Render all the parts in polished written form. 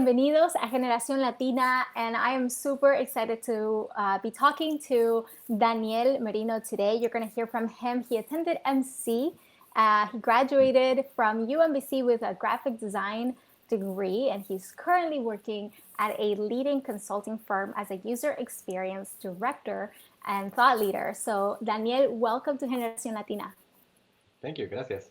bienvenidos a Generación Latina, and I am super excited to be talking to Daniel Merino today. You're going to hear from him. He attended MC. He graduated from UMBC with a graphic design degree, and he's currently working at a leading consulting firm as a user experience director and thought leader. So, Daniel, welcome to Generación Latina. Thank you. Gracias.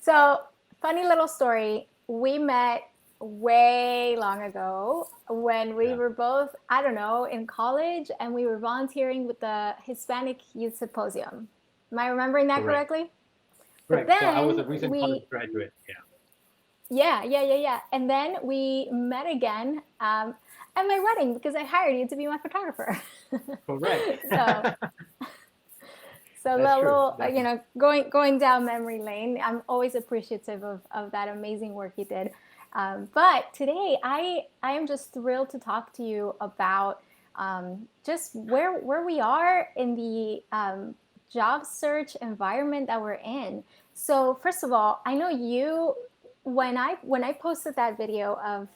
So, funny little story. We met way long ago when we were both, I don't know, in college, and we were volunteering with the Hispanic Youth Symposium. Am I remembering that correctly? Correct. But then so I was a recent college graduate. Yeah. And then we met again at my wedding because I hired you to be my photographer. Correct. So a little, going down memory lane. I'm always appreciative of that amazing work you did. But today, I am just thrilled to talk to you about just where we are in the job search environment that we're in. So first of all, I know you, when I posted that video of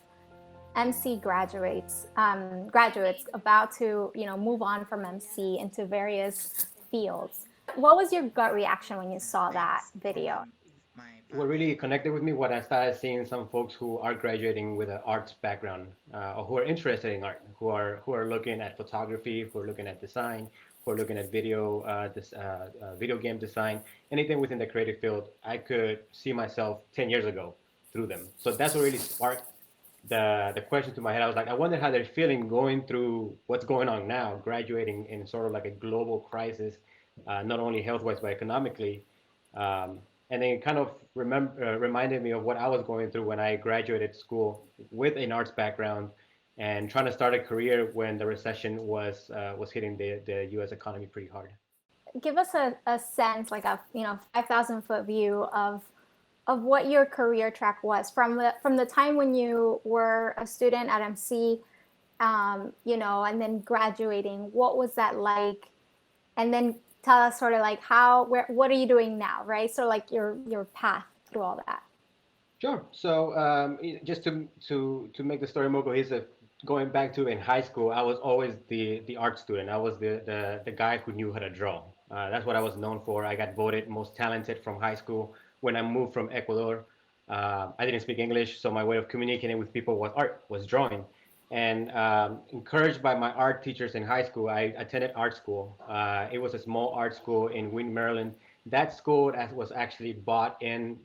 MC graduates about to move on from MC into various fields, what was your gut reaction when you saw that video? What really connected with me, what I started seeing some folks who are graduating with an arts background, or who are interested in art, who are looking at photography, who are looking at design, who are looking at video game design, anything within the creative field. I could see myself 10 years ago through them. So that's what really sparked the question to my head. I was like, I wonder how they're feeling going through what's going on now, graduating in sort of like a global crisis, not only health-wise but economically. And then it kind of reminded me of what I was going through when I graduated school with an arts background and trying to start a career when the recession was hitting the U.S. economy pretty hard. Give us a sense, like a 5,000-foot view of what your career track was from the time when you were a student at MC, and then graduating. What was that like? And then tell us sort of like what are you doing now, right? So like your path through all that. Sure. So just to make the story more cohesive, going back to in high school, I was always the art student. I was the guy who knew how to draw. That's what I was known for. I got voted most talented from high school. When I moved from Ecuador, I didn't speak English, so my way of communicating with people was art, was drawing. And encouraged by my art teachers in high school, I attended art school. It was a small art school in Wynn, Maryland. That school was actually bought in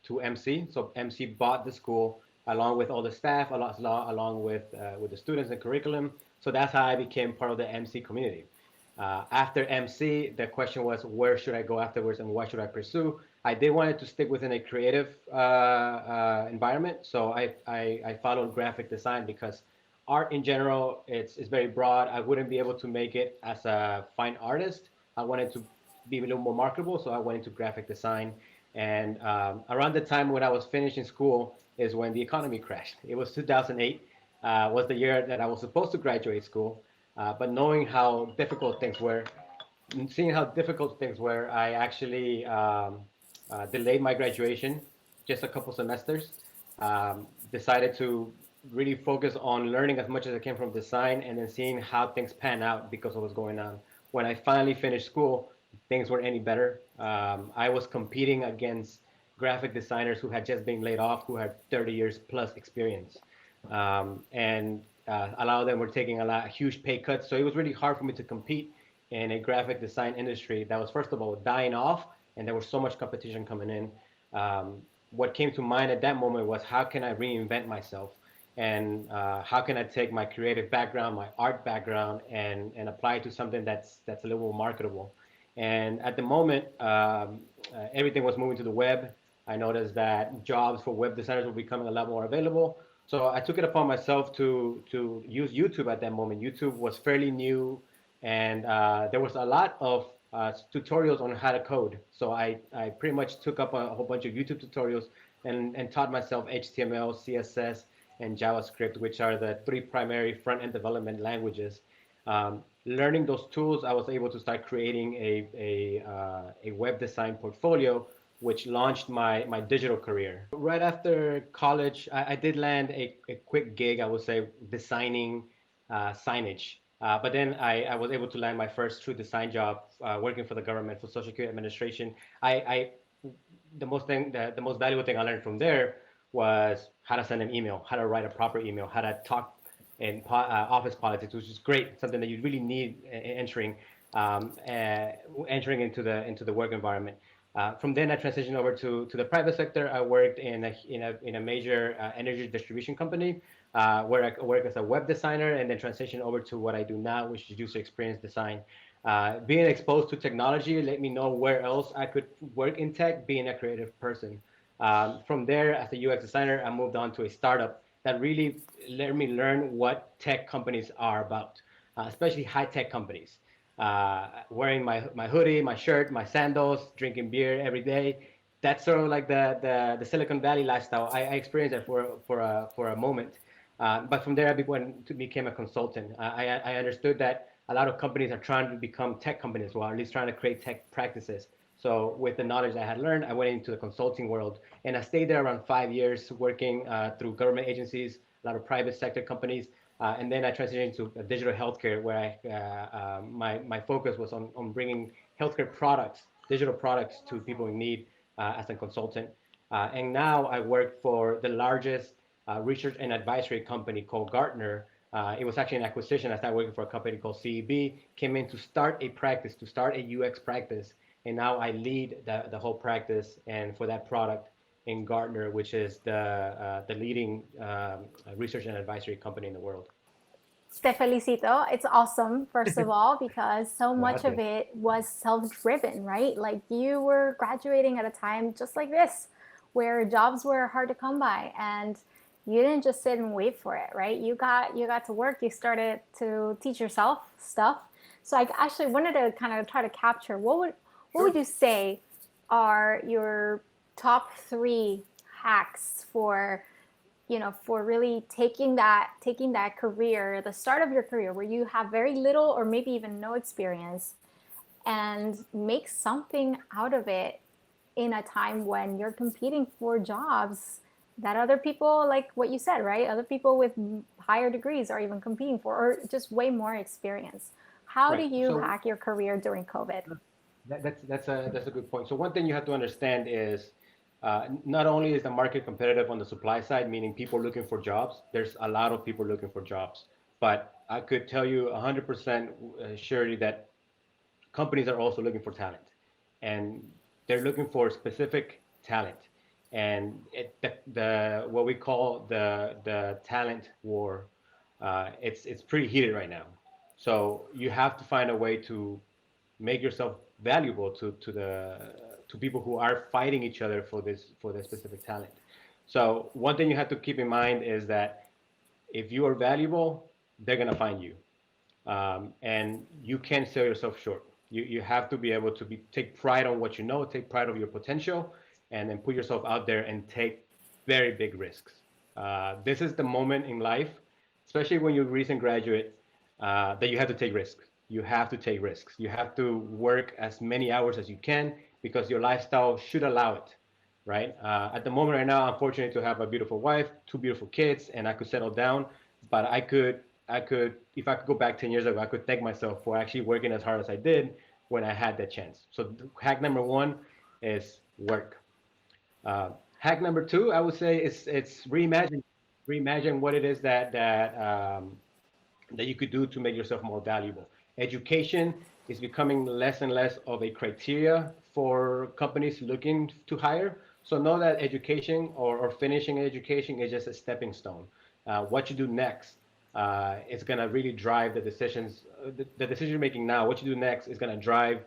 to MC. So MC bought the school along with all the staff, along with the students and curriculum. So that's how I became part of the MC community. After MC, the question was, where should I go afterwards and what should I pursue? I did wanted to stick within a creative environment. So I followed graphic design because art in general, it's very broad. I wouldn't be able to make it as a fine artist. I wanted to be a little more marketable, so I went into graphic design. And around the time when I was finishing school is when the economy crashed. It was 2008, was the year that I was supposed to graduate school. But knowing how difficult things were, and seeing how difficult things were, I actually delayed my graduation just a couple semesters. Decided to really focus on learning as much as I can from design and then seeing how things pan out because of what's going on. When I finally finished school, things weren't any better. I was competing against graphic designers who had just been laid off, who had 30 years plus experience. And a lot of them were taking huge pay cuts. So it was really hard for me to compete in a graphic design industry that was, first of all, dying off, and there was so much competition coming in. What came to mind at that moment was, how can I reinvent myself? And how can I take my creative background, my art background, and apply it to something that's a little more marketable? And at the moment, everything was moving to the web. I noticed that jobs for web designers were becoming a lot more available. So I took it upon myself to use YouTube at that moment. YouTube was fairly new, and there was a lot of tutorials on how to code. So I pretty much took up a whole bunch of YouTube tutorials and taught myself HTML, CSS, and JavaScript, which are the three primary front-end development languages. Learning those tools, I was able to start creating a web design portfolio which launched my digital career. Right after college, I did land a quick gig, I would say, designing signage. But then I was able to land my first true design job working for the government for Social Security Administration. I the most valuable thing I learned from there was how to send an email, how to write a proper email, how to talk in office politics, which is great, something that you really need entering into the work environment. From then, I transitioned over to the private sector. I worked in a major energy distribution company where I work as a web designer, and then transitioned over to what I do now, which is user experience design. Being exposed to technology let me know where else I could work in tech, being a creative person. From there, as a UX designer, I moved on to a startup that really let me learn what tech companies are about, especially high tech companies. Wearing my hoodie, my shirt, my sandals, drinking beer every day. That's sort of like the Silicon Valley lifestyle. I experienced it for a moment. But from there, became a consultant. I understood that a lot of companies are trying to become tech companies, or at least trying to create tech practices. So with the knowledge I had learned, I went into the consulting world, and I stayed there around 5 years, working through government agencies, a lot of private sector companies, and then I transitioned into digital healthcare, where my focus was on bringing healthcare products, digital products, to people in need as a consultant. And now I work for the largest research and advisory company called Gartner. It was actually an acquisition. I started working for a company called CEB, came in to start a practice, to start a UX practice, and now I lead the whole practice and for that product in Gartner, which is the leading research and advisory company in the world. Te felicito. It's awesome, first of all, because so much of Gracias. it was self-driven, right? Like you were graduating at a time just like this, where jobs were hard to come by, and you didn't just sit and wait for it, right? You got to work. You started to teach yourself stuff. So I actually wanted to kind of try to capture what would Sure. you say are your top three hacks for for really taking that career, the start of your career where you have very little or maybe even no experience, and make something out of it in a time when you're competing for jobs that other people, like what you said, right? Other people with higher degrees are even competing for, or just way more experience. How do Right. you So hack your career during COVID? that's a good point. So one thing you have to understand is not only is the market competitive on the supply side, meaning people looking for jobs. There's a lot of people looking for jobs, but I could tell you 100% surety that companies are also looking for talent, and they're looking for specific talent. And the what we call the talent war, it's pretty heated right now. So you have to find a way to make yourself valuable to people who are fighting each other for this specific talent. So one thing you have to keep in mind is that if you are valuable, they're gonna find you, and you can't sell yourself short. You have to be able to take pride on what you know, take pride of your potential, and then put yourself out there and take very big risks. This is the moment in life, especially when you're a recent graduate, that you have to take risks. You have to take risks. You have to work as many hours as you can because your lifestyle should allow it, right? At the moment right now, I'm fortunate to have a beautiful wife, two beautiful kids, and I could settle down. But if I could go back 10 years ago, I could thank myself for actually working as hard as I did when I had that chance. So hack number one is work. Hack number two, I would say, is it's reimagine what it is that you could do to make yourself more valuable. Education is becoming less and less of a criteria for companies looking to hire. So know that education or finishing education is just a stepping stone. What you do next is going to really drive the decisions, the decision you're making now. What you do next is going to drive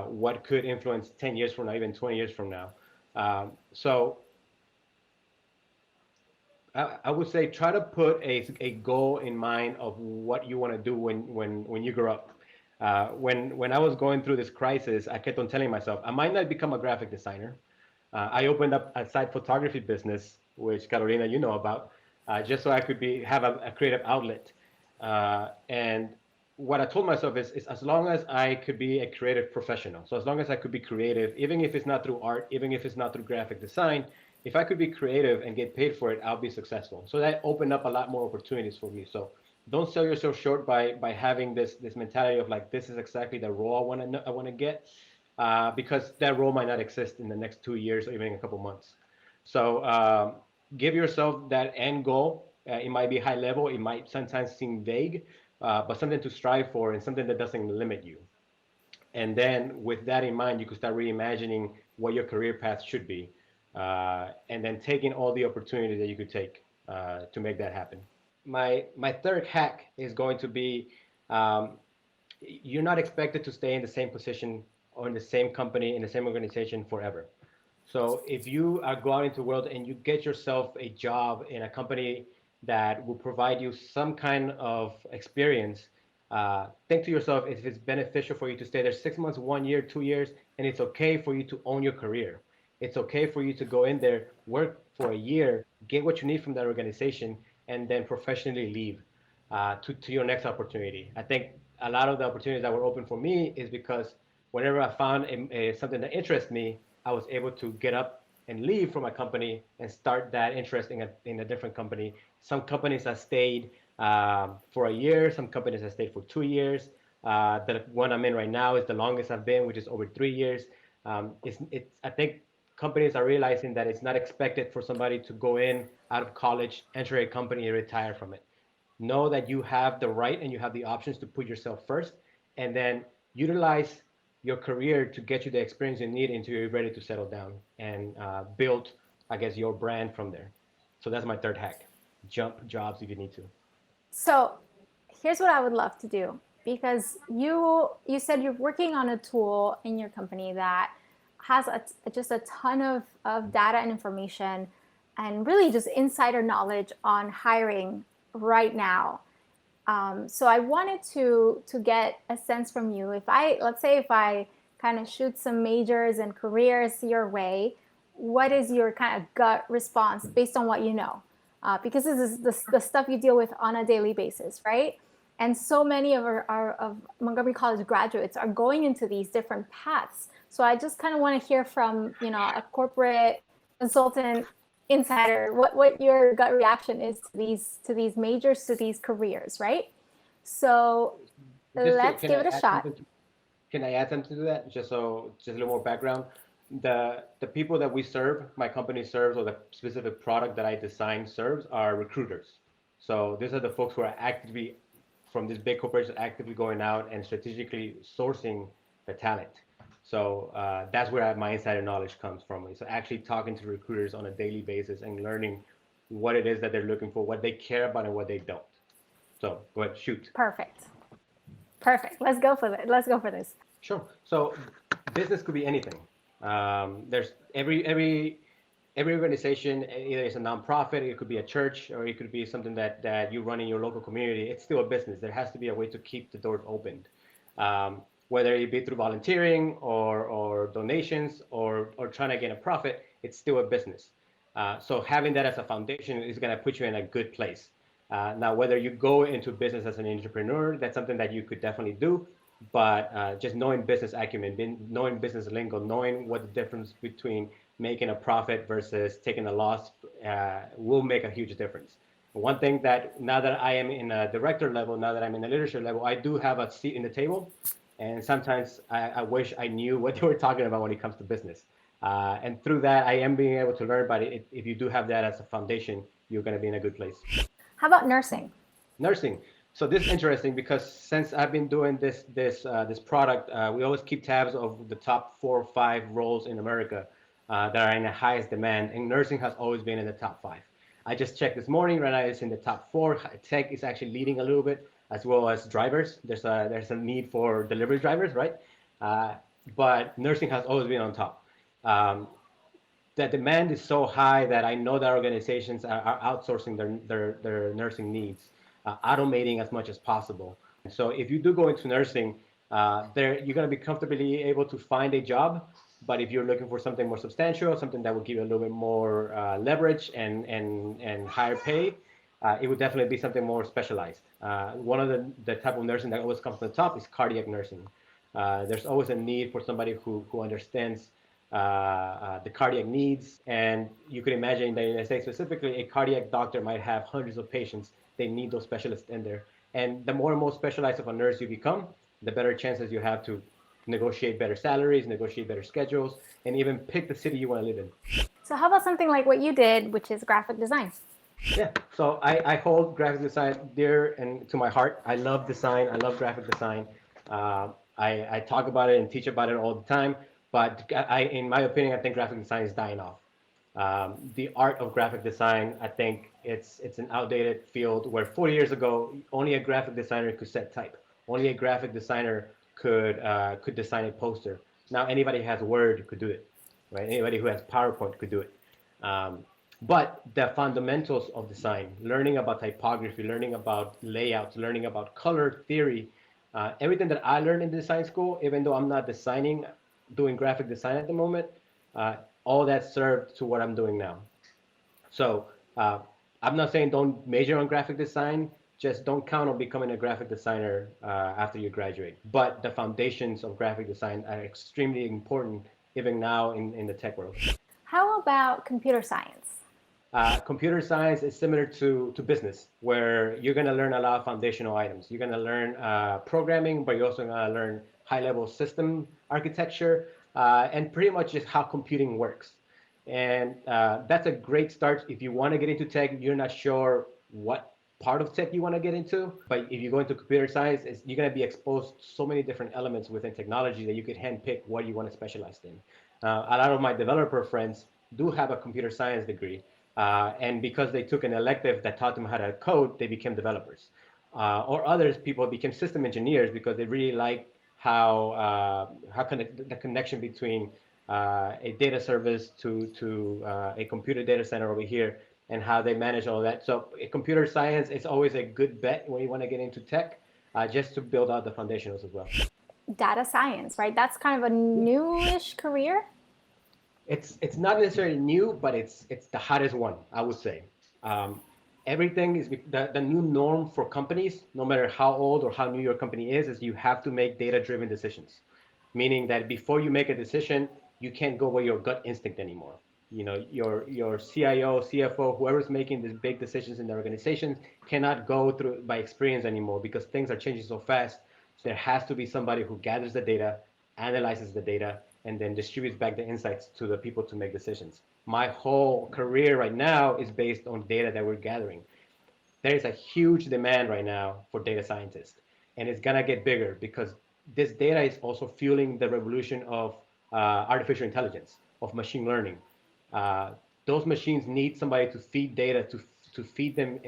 what could influence 10 years from now, even 20 years from now. So I would say try to put a goal in mind of what you want to do when you grow up. When I was going through this crisis, I kept on telling myself I might not become a graphic designer. I opened up a side photography business, which Carolina, you know about, just so I could have a creative outlet. And what I told myself is as long as I could be a creative professional, so as long as I could be creative, even if it's not through art, even if it's not through graphic design, if I could be creative and get paid for it, I'll be successful. So that opened up a lot more opportunities for me. So don't sell yourself short by having this mentality of like this is exactly the role I want to get, because that role might not exist in the next 2 years or even a couple months. So give yourself that end goal. It might be high level. It might sometimes seem vague, but something to strive for and something that doesn't limit you. And then with that in mind, you could start reimagining what your career path should be, and then taking all the opportunities that you could take to make that happen. My third hack is going to be, um, you're not expected to stay in the same position or in the same company in the same organization forever. So if you go out into the world and you get yourself a job in a company that will provide you some kind of experience, think to yourself if it's beneficial for you to stay there 6 months, 1 year, 2 years, and it's okay for you to own your career. It's okay for you to go in there, work for a year, get what you need from that organization, and then professionally leave to your next opportunity. I think a lot of the opportunities that were open for me is because whenever I found something that interests me, I was able to get up and leave from a company and start that interest in a different company. Some companies I stayed for a year. Some companies I stayed for 2 years. The one I'm in right now is the longest I've been, which is over 3 years. I think companies are realizing that it's not expected for somebody to go in out of college, enter a company, and retire from it. Know that you have the right and you have the options to put yourself first, and then utilize your career to get you the experience you need until you're ready to settle down and build, I guess, your brand from there. So that's my third hack. Jump jobs if you need to. So here's what I would love to do, because you said you're working on a tool in your company that has just a ton of data and information and really just insider knowledge on hiring right now. So I wanted to get a sense from you. Let's say if I kind of shoot some majors and careers your way, what is your kind of gut response based on what you know? Because this is the stuff you deal with on a daily basis, right? And so many of of Montgomery College graduates are going into these different paths. So I just kind of want to hear from, a corporate consultant insider what your gut reaction is to these majors, to these careers, right? So let's Can give I it a add shot. something? Can I add something to that? Just a little more background. The people that we serve, my company serves, or the specific product that I design serves, are recruiters. So these are the folks who are actively from these big corporations actively going out and strategically sourcing the talent. So that's where my insider knowledge comes from. So actually talking to recruiters on a daily basis and learning what it is that they're looking for, what they care about, and what they don't. So go ahead, shoot. Perfect. Perfect. Let's go for it. Let's go for this. Sure. So business could be anything. There's every organization, either it's a nonprofit, it could be a church, or it could be something that you run in your local community. It's still a business. There has to be a way to keep the doors opened, whether it be through volunteering or donations or trying to get a profit. It's still a business. So having that as a foundation is going to put you in a good place. Now, whether you go into business as an entrepreneur, that's something that you could definitely do. But just knowing business acumen, knowing business lingo, knowing what the difference between making a profit versus taking a loss will make a huge difference. One thing that now that I am in a director level, now that I'm in a leadership level, I do have a seat in the table. And sometimes I wish I knew what they were talking about when it comes to business. And through that, I am being able to learn. But if you do have that as a foundation, you're going to be in a good place. How about nursing? Nursing. So this is interesting because since I've been doing this product, we always keep tabs of the top 4 or 5 roles in America that are in the highest demand, and nursing has always been in the top 5. I just checked this morning. Right now, it's in the top 4. Tech is actually leading a little bit, as well as drivers. There's a need for delivery drivers, right? But nursing has always been on top. The demand is so high that I know that organizations are outsourcing their nursing needs, automating as much as possible. So if you do go into nursing, you're going to be comfortably able to find a job. But if you're looking for something more substantial, something that will give you a little bit more leverage and higher pay, it would definitely be something more specialized. One of the type of nursing that always comes to the top is cardiac nursing. There's always a need for somebody who understands the cardiac needs. And you could imagine in the United States specifically, a cardiac doctor might have hundreds of patients. They need those specialists in there. And the more and more specialized of a nurse you become, the better chances you have to negotiate better salaries, negotiate better schedules, and even pick the city you want to live in. So how about something like what you did, which is graphic design? Yeah, so I hold graphic design dear and to my heart. I love design. I love graphic design. I talk about it and teach about it all the time. But in my opinion, I think graphic design is dying off. The art of graphic design, I think it's an outdated field where 40 years ago, only a graphic designer could set type. Only a graphic designer could design a poster. Now anybody who has Word could do it, right? Anybody who has PowerPoint could do it. Um, but the fundamentals of design, learning about typography, learning about layouts, learning about color theory, everything that I learned in design school, even though I'm not designing, doing graphic design at the moment, uh, all that served to what I'm doing now. So uh, I'm not saying don't major on graphic design, just don't count on becoming a graphic designer after you graduate. But the foundations of graphic design are extremely important even now in the tech world. How about computer science? Computer science is similar to business, where you're going to learn a lot of foundational items. You're going to learn programming, but you're also going to learn high-level system architecture and pretty much just how computing works. And that's a great start if you want to get into tech. You're not sure what part of tech you want to get into, but if you go into computer science, you're going to be exposed to so many different elements within technology that you could handpick what you want to specialize in. A lot of my developer friends do have a computer science degree, and because they took an elective that taught them how to code, they became developers. Or others, people became system engineers because they really like the connection between a data service to a computer data center over here and how they manage all that. So computer science is always a good bet when you want to get into tech, just to build out the foundationals as well. Data science, right? That's kind of a newish career. It's not necessarily new, but it's the hottest one, I would say. Um, Everything is the new norm for companies, no matter how old or how new your company is you have to make data-driven decisions. Meaning that before you make a decision, you can't go with your gut instinct anymore. You know, your CIO, CFO, whoever's making these big decisions in the organization cannot go through by experience anymore because things are changing so fast. So there has to be somebody who gathers the data, analyzes the data, and then distributes back the insights to the people to make decisions. My whole career right now is based on data that we're gathering. There is a huge demand right now for data scientists, and it's gonna get bigger because this data is also fueling the revolution of artificial intelligence, of machine learning. Uh, those machines need somebody to feed data to feed them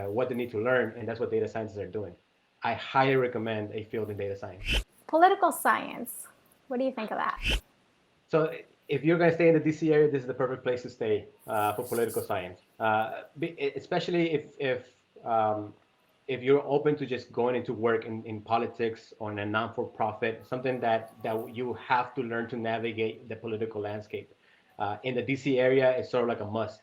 what they need to learn, and that's what data scientists are doing. I highly recommend a field in data science. Political science. What do you think of that? So if you're going to stay in the DC area, this is the perfect place to stay for political science. Especially if you're open to just going into work in politics or in a non-for-profit, something that you have to learn to navigate the political landscape. In the DC area, it's sort of like a must.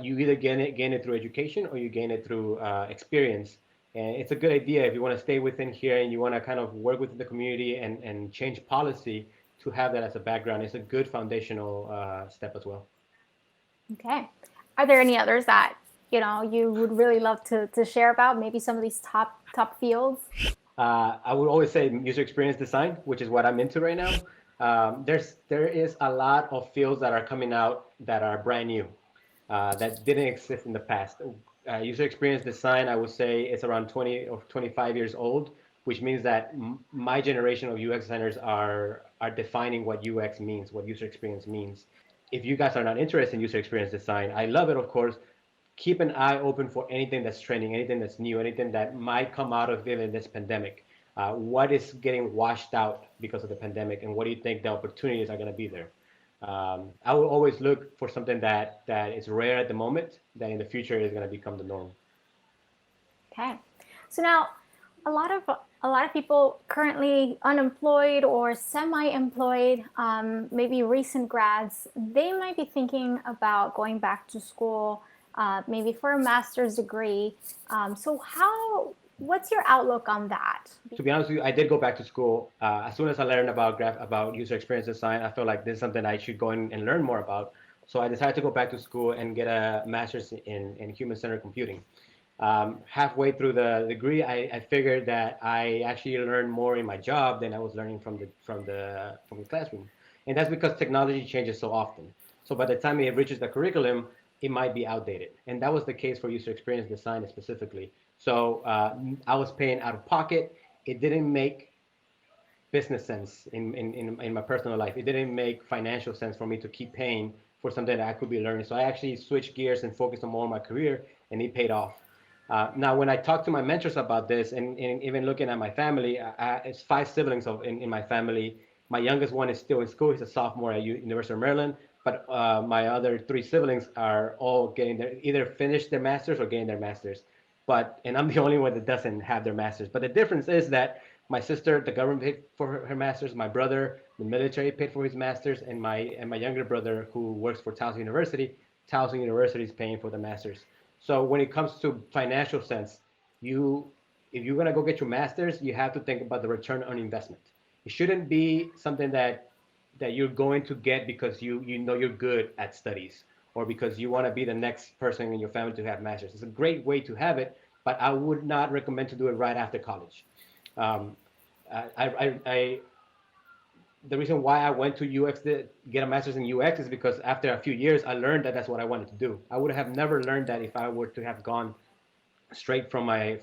You either gain it through education or you gain it through experience. And it's a good idea if you want to stay within here and you want to kind of work within the community and change policy to have that as a background. It's a good foundational step as well. Okay. Are there any others that you would really love to share about? Maybe some of these top fields. I would always say user experience design, which is what I'm into right now. There is a lot of fields that are coming out that are brand new, that didn't exist in the past. User experience design, I would say, is around 20 or 25 years old, which means that my generation of UX designers are defining what UX means, what user experience means. If you guys are not interested in user experience design, I love it, of course. Keep an eye open for anything that's trending, anything that's new, anything that might come out of even this pandemic. What is getting washed out because of the pandemic, and what do you think the opportunities are going to be there? I will always look for something that is rare at the moment, that in the future is going to become the norm. Okay. So now a lot of people currently unemployed or semi-employed, maybe recent grads, they might be thinking about going back to school, maybe for a master's degree. So how What's your outlook on that? To be honest with you, I did go back to school. As soon as I learned about about user experience design, I felt like this is something I should go in and learn more about. So I decided to go back to school and get a master's in human-centered computing. Halfway through the degree, I figured that I actually learned more in my job than I was learning from the classroom, and that's because technology changes so often. So by the time it reaches the curriculum, it might be outdated, and that was the case for user experience design specifically. So I was paying out of pocket. It didn't make business sense in my personal life. It didn't make financial sense for me to keep paying for something that I could be learning. So I actually switched gears and focused on more on my career, and it paid off. Now, when I talk to my mentors about this, and even looking at my family, it's five siblings in my family. My youngest one is still in school. He's a sophomore at University of Maryland. But my other three siblings are all getting their either finished their masters or getting their masters. And I'm the only one that doesn't have their masters. But the difference is that my sister, the government paid for her masters. My brother, the military paid for his masters, and my younger brother, who works for Towson University is paying for the masters. So when it comes to financial sense, you if you're gonna go get your masters, you have to think about the return on investment. It shouldn't be something that you're going to get because you know you're good at studies or because you want to be the next person in your family to have masters. It's a great way to have it, but I would not recommend to do it right after college. Um, I the reason why I went to UX to get a master's in UX is because after a few years, I learned that that's what I wanted to do. I would have never learned that if I were to have gone straight from my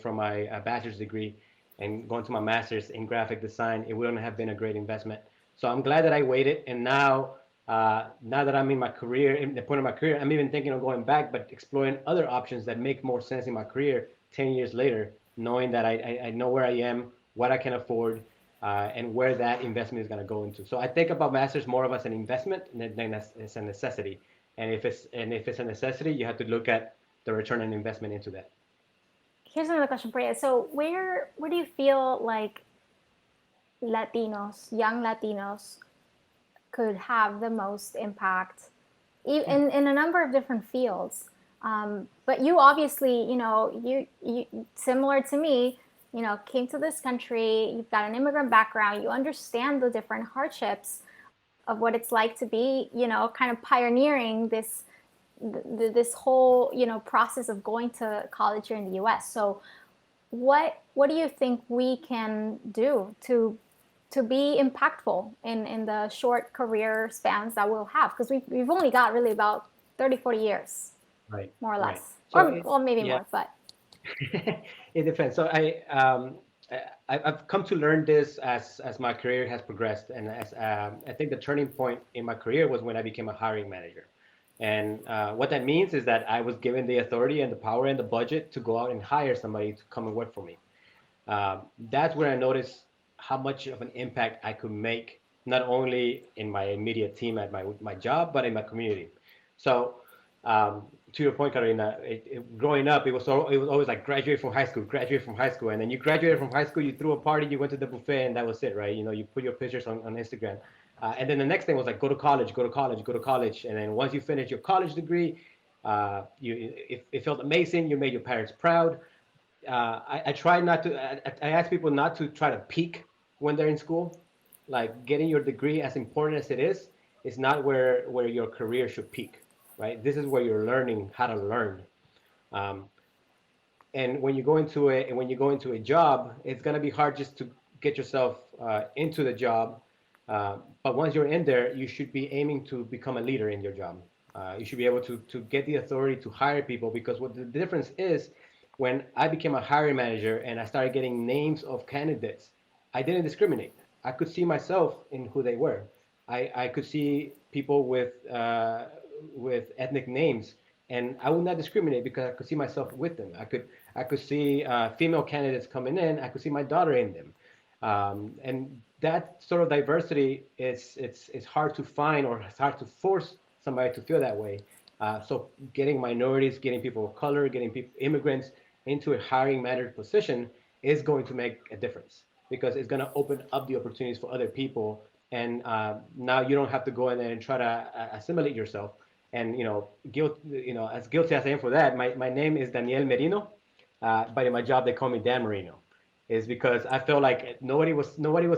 bachelor's degree and gone to my master's in graphic design. It wouldn't have been a great investment. So I'm glad that I waited, and now that I'm in my career, in the point of my career, I'm even thinking of going back, but exploring other options that make more sense in my career 10 years later, knowing that I know where I am, what I can afford, and where that investment is going to go into. So I think about masters more of as an investment than as a necessity. And if it's a necessity, you have to look at the return on investment into that. Here's another question for you. So where do you feel like Latinos, young Latinos, could have the most impact in a number of different fields? But you obviously, you similar to me, came to this country. You've got an immigrant background. You understand the different hardships of what it's like to be, kind of pioneering this whole, process of going to college here in the U.S. So what do you think we can do to be impactful in the short career spans that we'll have? Because we've only got really about 30, 40 years, Right, more or right. less, So or maybe yeah, more, but it depends. So I've come to learn this as my career has progressed, and as I think the turning point in my career was when I became a hiring manager. And what that means is that I was given the authority and the power and the budget to go out and hire somebody to come and work for me. That's where I noticed how much of an impact I could make, not only in my immediate team at my job, but in my community. So, to your point, Carolina, growing up, it was always like graduate from high school, and then you graduated from high school, you threw a party, you went to the buffet, and that was it, right? You put your pictures on Instagram, and then the next thing was like go to college, go to college, go to college, and then once you finish your college degree, it felt amazing. You made your parents proud. I try not to. I ask people not to try to peak when they're in school. Like getting your degree, as important as it is not where your career should peak, right? This is where you're learning how to learn. Um, and when you go into a job, it's gonna be hard just to get yourself into the job. But once you're in there, you should be aiming to become a leader in your job. You should be able to get the authority to hire people, because what the difference is, when I became a hiring manager and I started getting names of candidates, I didn't discriminate. I could see myself in who they were. I could see people with ethnic names, and I would not discriminate because I could see myself with them. I could see female candidates coming in. I could see my daughter in them, and that sort of diversity it's hard to find, or it's hard to force somebody to feel that way. So getting minorities, getting people of color, getting immigrants into a hiring manager position is going to make a difference, because it's going to open up the opportunities for other people. And now you don't have to go in there and try to assimilate yourself. And as guilty as I am for that, my name is Daniel Merino. but in my job they call me Dan Merino. Is because I felt like nobody was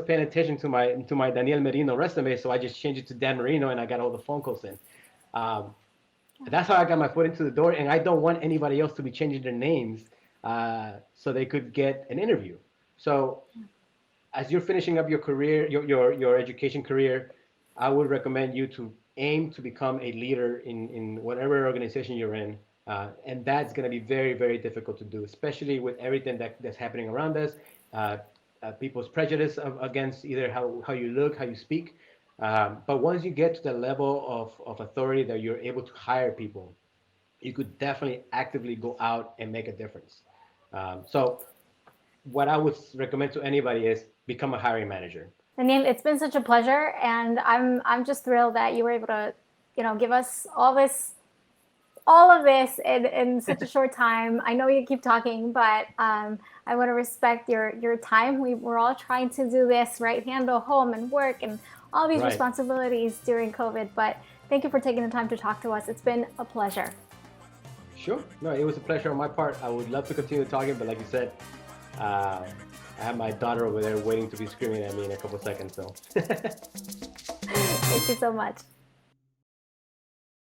paying attention to my Daniel Merino resume, so I just changed it to Dan Merino, and I got all the phone calls in. Um, that's how I got my foot into the door, and I don't want anybody else to be changing their names so they could get an interview. So as you're finishing up your career, your education career, I would recommend you to aim to become a leader in whatever organization you're in. And that's going to be very, very difficult to do, especially with everything that's happening around us, uh, people's prejudice against either how you look, how you speak. But once you get to the level of authority that you're able to hire people, you could definitely actively go out and make a difference. So what I would recommend to anybody is become a hiring manager. Daniel, it's been such a pleasure, and I'm just thrilled that you were able to, give us all of this in such a short time. I know you keep talking, but I want to respect your time. We're all trying to do this, right? Handle home and work and all these Right. responsibilities during COVID. But thank you for taking the time to talk to us. It's been a pleasure. Sure. No, it was a pleasure on my part. I would love to continue talking, but like you said, uh, I have my daughter over there waiting to be screaming at me in a couple seconds. So Thank you so much.